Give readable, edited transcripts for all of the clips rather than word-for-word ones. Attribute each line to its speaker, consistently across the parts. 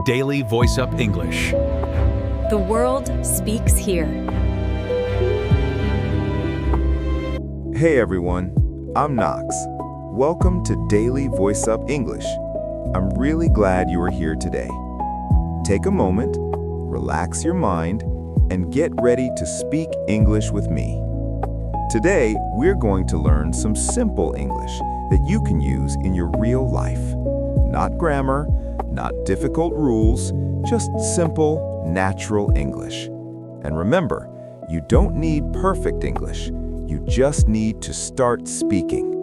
Speaker 1: Daily VoiceUp English.
Speaker 2: The world speaks here.
Speaker 3: Hey everyone, I'm Knox. Welcome to Daily VoiceUp English. I'm really glad you are here today. Take a moment, relax your mind, and get ready to speak English with me. Today, we're going to learn some simple English that you can use in your real life. Not grammar, not difficult rules, just simple, natural English. And remember, you don't need perfect English. You just need to start speaking.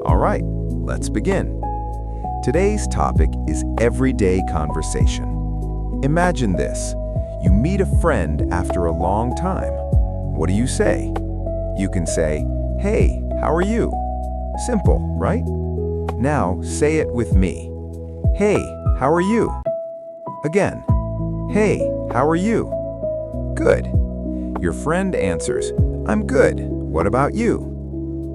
Speaker 3: All right, let's begin. Today's topic is everyday conversation. Imagine this. You meet a friend after a long time. What do you say? You can say, "Hey, how are you?" Simple, right? Now say it with me. "Hey, how are you?" Again. "Hey, how are you?" Good. Your friend answers, "I'm good. What about you?"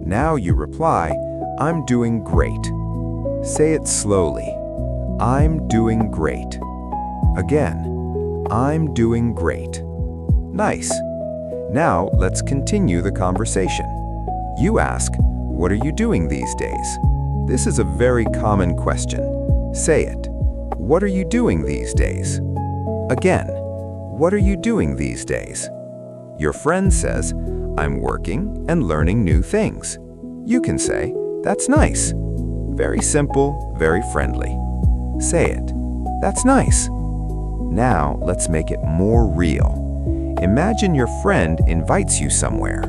Speaker 3: Now you reply, "I'm doing great." Say it slowly. "I'm doing great." Again. "I'm doing great." Nice. Now let's continue the conversation. You ask, "What are you doing these days?" This is a very common question. Say it. "What are you doing these days?" Again. "What are you doing these days?" Your friend says, "I'm working and learning new things." You can say, "That's nice." Very simple, very friendly. Say it. "That's nice." Now let's make it more real. Imagine your friend invites you somewhere.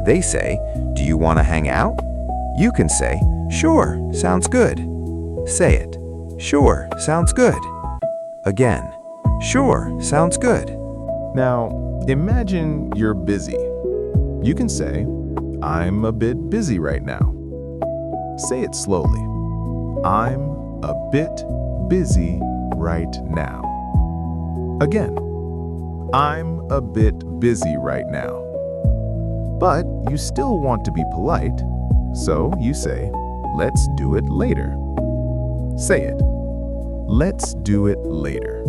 Speaker 3: They say, "Do you want to hang out?" You can say, "Sure, sounds good." Say it. "Sure, sounds good." Again. "Sure, sounds good."
Speaker 4: Now, imagine you're busy. You can say, "I'm a bit busy right now." Say it slowly. "I'm a bit busy right now." Again. "I'm a bit busy right now." But you still want to be polite, so you say, "Let's do it later." Say it. "Let's do it later."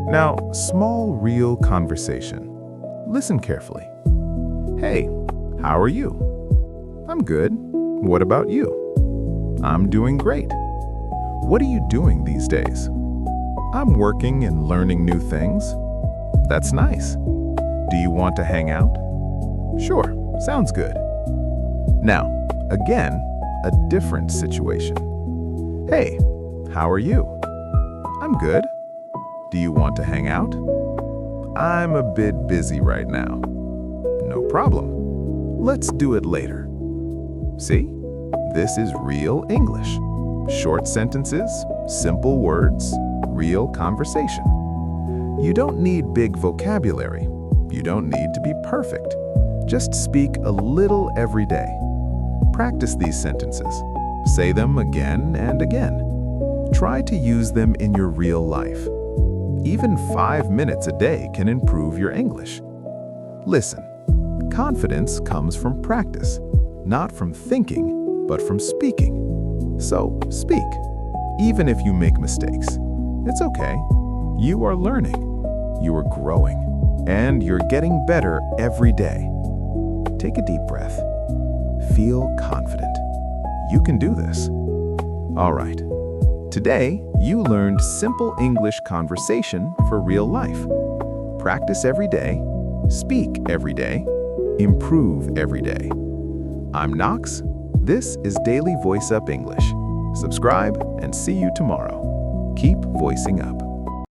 Speaker 4: Now, small, real conversation. Listen carefully. "Hey, how are you?" "I'm good. What about you?" "I'm doing great." "What are you doing these days?" "I'm working and learning new things." "That's nice. Do you want to hang out?" "Sure, sounds good." Now, again, a different situation. "Hey, how are you?" "I'm good. Do you want to hang out?" "I'm a bit busy right now." "No problem. Let's do it later." See? This is real English. Short sentences, simple words, real conversation. You don't need big vocabulary. You don't need to be perfect. Just speak a little every day. Practice these sentences. Say them again and again. Try to use them in your real life. Even 5 minutes a day can improve your English. Listen, confidence comes from practice, not from thinking, but from speaking. So speak, even if you make mistakes. It's okay. You are learning, you are growing, and you're getting better every day. Take a deep breath. Feel confident. You can do this. All right. Today, you learned simple English conversation for real life. Practice every day, speak every day, improve every day. I'm Knox. This is Daily VoiceUp English. Subscribe and see you tomorrow. Keep voicing up.